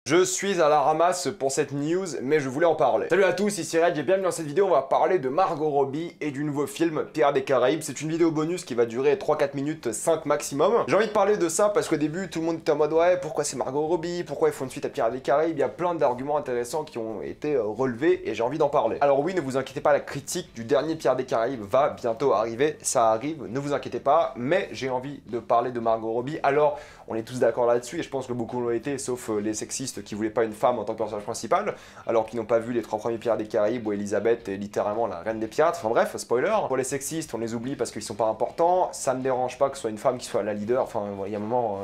Je suis à la ramasse pour cette news, mais je voulais en parler. Salut à tous, ici Red, et bienvenue dans cette vidéo, on va parler de Margot Robbie et du nouveau film Pirates des Caraïbes. C'est une vidéo bonus qui va durer 3-4 minutes, 5 maximum. J'ai envie de parler de ça parce qu'au début, tout le monde était en mode ouais, pourquoi c'est Margot Robbie, pourquoi ils font une suite à Pirates des Caraïbes. Il y a plein d'arguments intéressants qui ont été relevés et j'ai envie d'en parler. Alors oui, ne vous inquiétez pas, la critique du dernier Pirates des Caraïbes va bientôt arriver, ça arrive, ne vous inquiétez pas, mais j'ai envie de parler de Margot Robbie. Alors, on est tous d'accord là-dessus et je pense que beaucoup l'ont été, sauf les sexistes qui voulaient pas une femme en tant que personnage principal, alors qu'ils n'ont pas vu les 3 premiers Pirates des Caraïbes où Elisabeth est littéralement la reine des pirates. Enfin bref, spoiler. Pour les sexistes, on les oublie parce qu'ils sont pas importants. Ça me dérange pas que ce soit une femme qui soit la leader. Enfin, il y a un moment.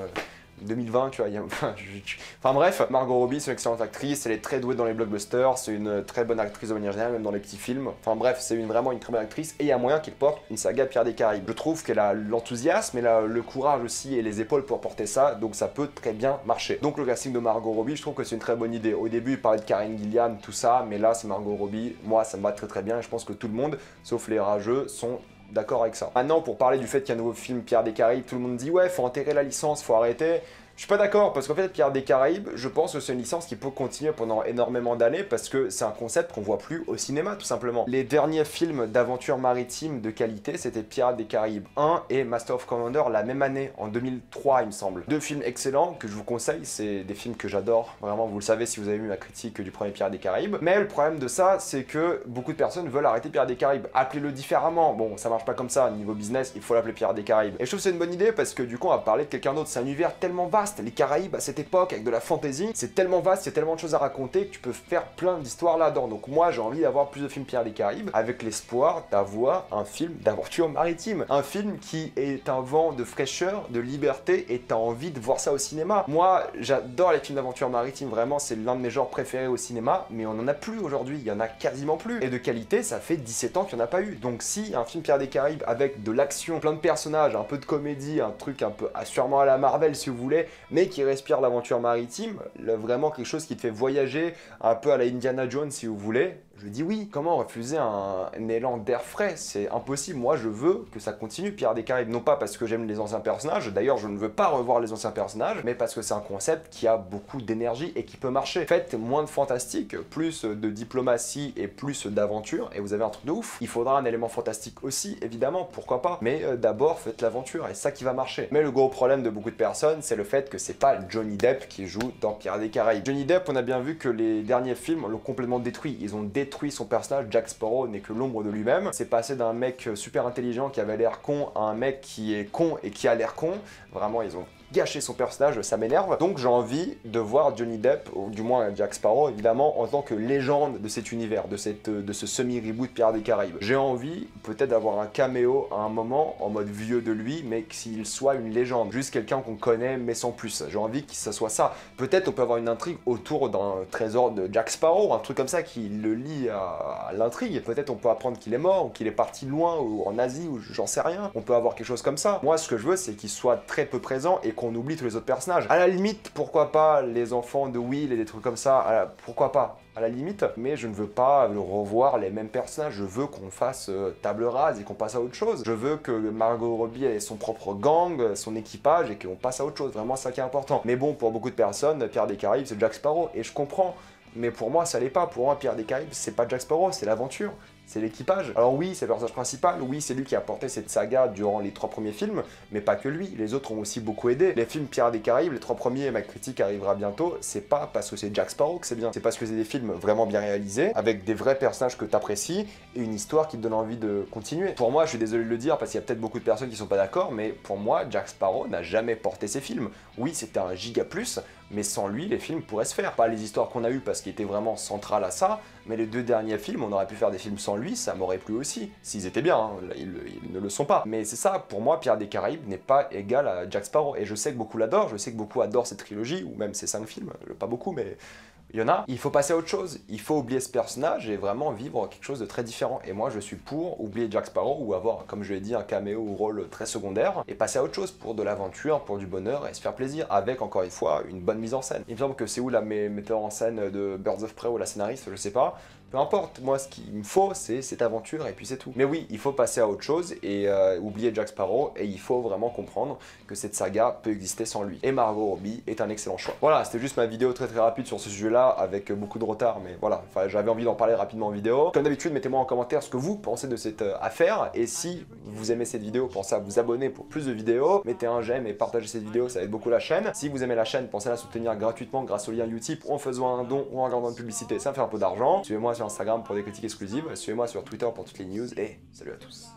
2020, tu vois, enfin bref, Margot Robbie, c'est une excellente actrice, elle est très douée dans les blockbusters, c'est une très bonne actrice de manière générale, même dans les petits films. Enfin bref, c'est vraiment une très bonne actrice et il y a moyen qu'elle porte une saga Pirates des Caraïbes. Je trouve qu'elle a l'enthousiasme, elle a le courage aussi et les épaules pour porter ça, donc ça peut très bien marcher. Donc le casting de Margot Robbie, je trouve que c'est une très bonne idée. Au début, il parlait de Karen Gillan, tout ça, mais là c'est Margot Robbie, moi ça me va très bien et je pense que tout le monde, sauf les rageux, sont d'accord avec ça. Maintenant, pour parler du fait qu'il y a un nouveau film Pirates des Caraïbes, tout le monde dit ouais, faut enterrer la licence, faut arrêter. Je suis pas d'accord, parce qu'en fait, Pirates des Caraïbes, je pense que c'est une licence qui peut continuer pendant énormément d'années, parce que c'est un concept qu'on voit plus au cinéma, tout simplement. Les derniers films d'aventure maritime de qualité, c'était Pirates des Caraïbes 1 et Master of Commander la même année, en 2003, il me semble. 2 films excellents que je vous conseille, c'est des films que j'adore, vraiment, vous le savez si vous avez vu ma critique du premier Pirates des Caraïbes. Mais le problème de ça, c'est que beaucoup de personnes veulent arrêter Pirates des Caraïbes. Appelez-le différemment. Bon, ça marche pas comme ça, niveau business, il faut l'appeler Pirates des Caraïbes. Et je trouve que c'est une bonne idée, parce que du coup, on va parler de quelqu'un d'autre. C'est un univers tellement vaste. Les Caraïbes à cette époque avec de la fantasy, c'est tellement vaste, il y a tellement de choses à raconter que tu peux faire plein d'histoires là-dedans. Donc moi j'ai envie d'avoir plus de films Pirates des Caraïbes avec l'espoir d'avoir un film d'aventure maritime. Un film qui est un vent de fraîcheur, de liberté et t'as envie de voir ça au cinéma. Moi j'adore les films d'aventure maritime, vraiment c'est l'un de mes genres préférés au cinéma, mais on en a plus aujourd'hui, il y en a quasiment plus. Et de qualité, ça fait 17 ans qu'il n'y en a pas eu. Donc si un film Pirates des Caraïbes avec de l'action, plein de personnages, un peu de comédie, un truc un peu sûrement à la Marvel si vous voulez, mais qui respire l'aventure maritime, vraiment quelque chose qui te fait voyager un peu à la Indiana Jones si vous voulez, je dis oui. Comment refuser un élan d'air frais? C'est impossible. Moi je veux que ça continue Pirates des Caraïbes, non pas parce que j'aime les anciens personnages, d'ailleurs je ne veux pas revoir les anciens personnages, mais parce que c'est un concept qui a beaucoup d'énergie et qui peut marcher. Faites moins de fantastique, plus de diplomatie et plus d'aventure et vous avez un truc de ouf. Il faudra un élément fantastique aussi, évidemment, pourquoi pas, mais d'abord faites l'aventure et c'est ça qui va marcher. Mais le gros problème de beaucoup de personnes, c'est le fait que c'est pas Johnny Depp qui joue dans Pirates des Caraïbes. Johnny Depp, on a bien vu que les derniers films l'ont complètement détruit. Ils ont détruit son personnage. Jack Sparrow n'est que l'ombre de lui-même. C'est passé d'un mec super intelligent qui avait l'air con à un mec qui est con et qui a l'air con. Vraiment, ils ont gâché son personnage, ça m'énerve. Donc j'ai envie de voir Johnny Depp, ou du moins Jack Sparrow évidemment, en tant que légende de cet univers, de ce semi-reboot Pirates des Caraïbes. J'ai envie peut-être d'avoir un caméo à un moment, en mode vieux de lui, mais qu'il soit une légende, juste quelqu'un qu'on connaît mais sans plus. J'ai envie que ça soit ça. Peut-être on peut avoir une intrigue autour d'un trésor de Jack Sparrow, un truc comme ça qui le lie à l'intrigue. Peut-être on peut apprendre qu'il est mort, ou qu'il est parti loin, ou en Asie, ou j'en sais rien. On peut avoir quelque chose comme ça. Moi ce que je veux c'est qu'il soit très peu présent et qu'on oublie tous les autres personnages. À la limite, pourquoi pas les enfants de Will et des trucs comme ça, pourquoi pas, à la limite, mais je ne veux pas revoir les mêmes personnages, je veux qu'on fasse table rase et qu'on passe à autre chose. Je veux que Margot Robbie ait son propre gang, son équipage et qu'on passe à autre chose, vraiment ça qui est important. Mais bon, pour beaucoup de personnes, Pirates des Caraïbes c'est Jack Sparrow, et je comprends. Mais pour moi, ça l'est pas. Pour moi, Pirates des Caraïbes, c'est pas Jack Sparrow, c'est l'aventure. C'est l'équipage. Alors oui, c'est le personnage principal, oui, c'est lui qui a porté cette saga durant les 3 premiers films, mais pas que lui, les autres ont aussi beaucoup aidé. Les films Pirates des Caraïbes, les 3 premiers, ma critique arrivera bientôt, c'est pas parce que c'est Jack Sparrow que c'est bien, c'est parce que c'est des films vraiment bien réalisés, avec des vrais personnages que t'apprécies, et une histoire qui te donne envie de continuer. Pour moi, je suis désolé de le dire, parce qu'il y a peut-être beaucoup de personnes qui sont pas d'accord, mais pour moi, Jack Sparrow n'a jamais porté ses films. Oui, c'était un giga plus, mais sans lui, les films pourraient se faire. Pas les histoires qu'on a eues parce qu'il était vraiment central à ça, mais les 2 derniers films, on aurait pu faire des films sans lui, ça m'aurait plu aussi. S'ils étaient bien, hein. Ils ne le sont pas. Mais c'est ça, pour moi, Pirates des Caraïbes n'est pas égal à Jack Sparrow. Et je sais que beaucoup l'adorent, je sais que beaucoup adorent cette trilogie, ou même ces 5 films, pas beaucoup, mais Il y en a, il faut passer à autre chose. Il faut oublier ce personnage et vraiment vivre quelque chose de très différent. Et moi, je suis pour oublier Jack Sparrow ou avoir, comme je l'ai dit, un caméo ou rôle très secondaire et passer à autre chose pour de l'aventure, pour du bonheur et se faire plaisir avec, encore une fois, une bonne mise en scène. Il me semble que c'est où la metteur en scène de Birds of Prey ou la scénariste, je sais pas. Peu importe, moi ce qu'il me faut c'est cette aventure et puis c'est tout. Mais oui, il faut passer à autre chose et oublier Jack Sparrow et il faut vraiment comprendre que cette saga peut exister sans lui. Et Margot Robbie est un excellent choix. Voilà, c'était juste ma vidéo très rapide sur ce sujet-là avec beaucoup de retard, mais voilà, j'avais envie d'en parler rapidement en vidéo. Comme d'habitude, mettez-moi en commentaire ce que vous pensez de cette affaire et si vous aimez cette vidéo, pensez à vous abonner pour plus de vidéos, mettez un j'aime et partagez cette vidéo, ça aide beaucoup la chaîne. Si vous aimez la chaîne, pensez à la soutenir gratuitement grâce au lien Utip ou en faisant un don ou en regardant une publicité, ça me fait un peu d'argent. Suivez-moi sur Instagram pour des critiques exclusives, suivez-moi sur Twitter pour toutes les news et salut à tous.